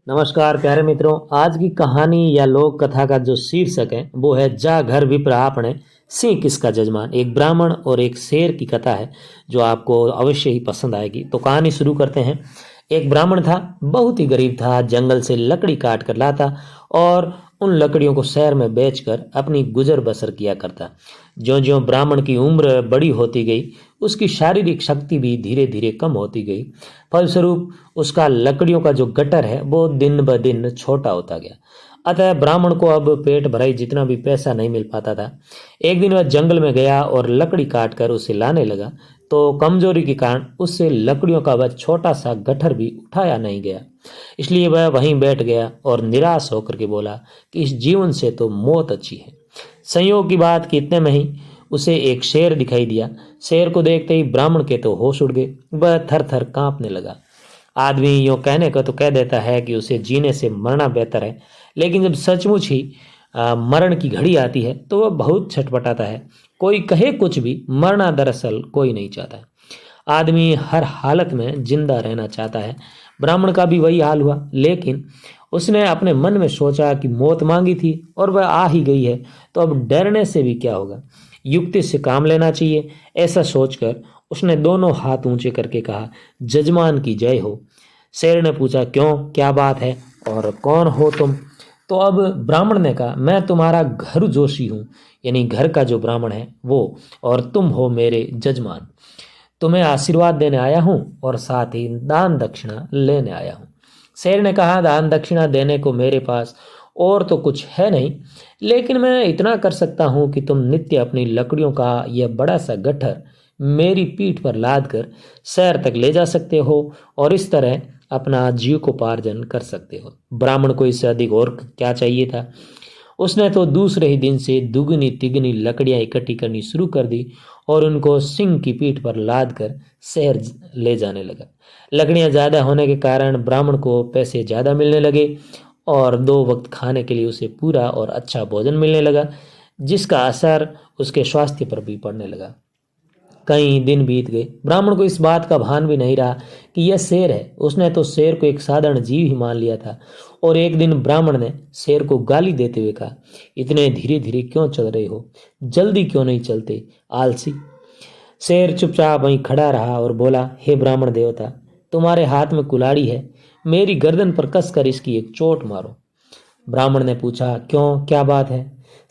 नमस्कार प्यारे मित्रों। आज की कहानी या लोक कथा का जो शीर्षक है वो है जा घर विप्र आपने सिंह किसका जजमान। एक ब्राह्मण और एक शेर की कथा है जो आपको अवश्य ही पसंद आएगी। तो कहानी शुरू करते हैं। एक ब्राह्मण था, बहुत ही गरीब था, जंगल से लकड़ी काट कर लाता और उन लकड़ियों को शहर में बेचकर अपनी गुजर बसर किया करता। ज्यों ज्यों ब्राह्मण की उम्र बड़ी होती गई, उसकी शारीरिक शक्ति भी धीरे धीरे कम होती गई। फलस्वरूप उसका लकड़ियों का जो गट्ठर है वो दिन ब दिन छोटा होता गया। अतः ब्राह्मण को अब पेट भराई जितना भी पैसा नहीं मिल पाता था। एक दिन वह जंगल में गया और लकड़ी काट कर उसे लाने लगा, तो कमजोरी के कारण उससे लकड़ियों का वह छोटा सा गट्ठर भी उठाया नहीं गया। इसलिए वह वहीं बैठ गया और निराश होकर के बोला कि इस जीवन से तो मौत अच्छी है। संयोग की बात कि इतने में ही उसे एक शेर दिखाई दिया। शेर को देखते ही ब्राह्मण के तो होश उड़ गए, वह थर थर कांपने लगा। आदमी यूँ कहने को तो कह देता है कि उसे जीने से मरना बेहतर है, लेकिन जब सचमुच ही मरण की घड़ी आती है तो वह बहुत छटपटाता है। कोई कहे कुछ भी, मरना दरअसल कोई नहीं चाहता है। आदमी हर हालत में जिंदा रहना चाहता है। ब्राह्मण का भी वही हाल हुआ, लेकिन उसने अपने मन में सोचा कि मौत मांगी थी और वह आ ही गई है, तो अब डरने से भी क्या होगा, युक्ति से काम लेना चाहिए। ऐसा सोचकर उसने दोनों हाथ ऊंचे करके कहा, जजमान की जय हो। शेर ने पूछा, क्यों, क्या बात है और कौन हो तुम? तो अब ब्राह्मण ने कहा, मैं तुम्हारा घर जोशी हूँ, यानी घर का जो ब्राह्मण है वो, और तुम हो मेरे जजमान। तुम्हें आशीर्वाद देने आया हूँ और साथ ही दान दक्षिणा लेने आया हूँ। शेर ने कहा, दान दक्षिणा देने को मेरे पास और तो कुछ है नहीं, लेकिन मैं इतना कर सकता हूँ कि तुम नित्य अपनी लकड़ियों का यह बड़ा सा गट्ठर मेरी पीठ पर लाद कर शहर तक ले जा सकते हो और इस तरह अपना जीविकोपार्जन कर सकते हो। ब्राह्मण को इससे अधिक और क्या चाहिए था। उसने तो दूसरे ही दिन से दुगनी तिगनी लकड़ियां इकट्ठी करनी शुरू कर दी और उनको सिंह की पीठ पर लाद कर शहर ले जाने लगा। लकड़ियां ज्यादा होने के कारण ब्राह्मण को पैसे ज्यादा मिलने लगे और 2 वक्त खाने के लिए उसे पूरा और अच्छा भोजन मिलने लगा, जिसका असर उसके स्वास्थ्य पर भी पड़ने लगा। कई दिन बीत गए, ब्राह्मण को इस बात का भान भी नहीं रहा कि यह शेर है। उसने तो शेर को एक साधारण जीव ही मान लिया था। और एक दिन ब्राह्मण ने शेर को गाली देते हुए कहा, इतने धीरे धीरे क्यों चल रहे हो, जल्दी क्यों नहीं चलते, आलसी। शेर चुपचाप वहीं खड़ा रहा और बोला, हे ब्राह्मण देवता, तुम्हारे हाथ में कुल्हाड़ी है, मेरी गर्दन पर कसकर इसकी एक चोट मारो। ब्राह्मण ने पूछा, क्यों, क्या बात है?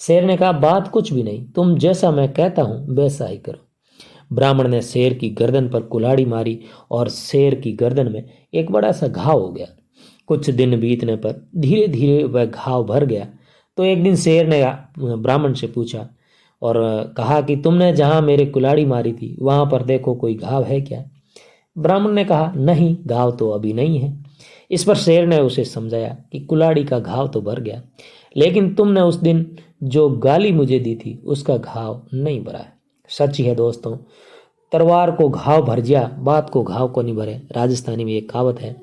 शेर ने कहा, बात कुछ भी नहीं, तुम जैसा मैं कहता हूं वैसा ही करो। ब्राह्मण ने शेर की गर्दन पर कुल्हाड़ी मारी और शेर की गर्दन में एक बड़ा सा घाव हो गया। कुछ दिन बीतने पर धीरे धीरे वह घाव भर गया। तो एक दिन शेर ने ब्राह्मण से पूछा और कहा कि तुमने जहां मेरे कुल्हाड़ी मारी थी वहां पर देखो कोई घाव है क्या? ब्राह्मण ने कहा, नहीं, घाव तो अभी नहीं है। इस पर शेर ने उसे समझाया कि कुल्हाड़ी का घाव तो भर गया, लेकिन तुमने उस दिन जो गाली मुझे दी थी उसका घाव नहीं भरा है। सच ही है दोस्तों, तलवार को घाव भर जा, बात को घाव को नहीं भरे, राजस्थानी में एक कहावत है।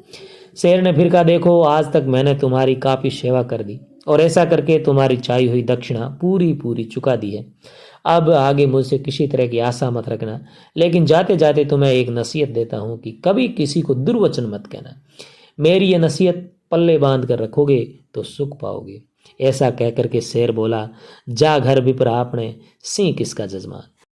शेर ने फिर कहा, देखो आज तक मैंने तुम्हारी काफी सेवा कर दी और ऐसा करके तुम्हारी चाहिए हुई दक्षिणा पूरी पूरी चुका दी है। अब आगे मुझसे किसी तरह की आशा मत रखना, लेकिन जाते जाते तुम्हें एक नसीहत देता हूं कि कभी किसी को दुर्वचन मत कहना। मेरी ये नसीहत पल्ले बांध कर रखोगे तो सुख पाओगे। ऐसा कहकर के शेर बोला, जा घर विप्र आपने सिंह किसका जजमान।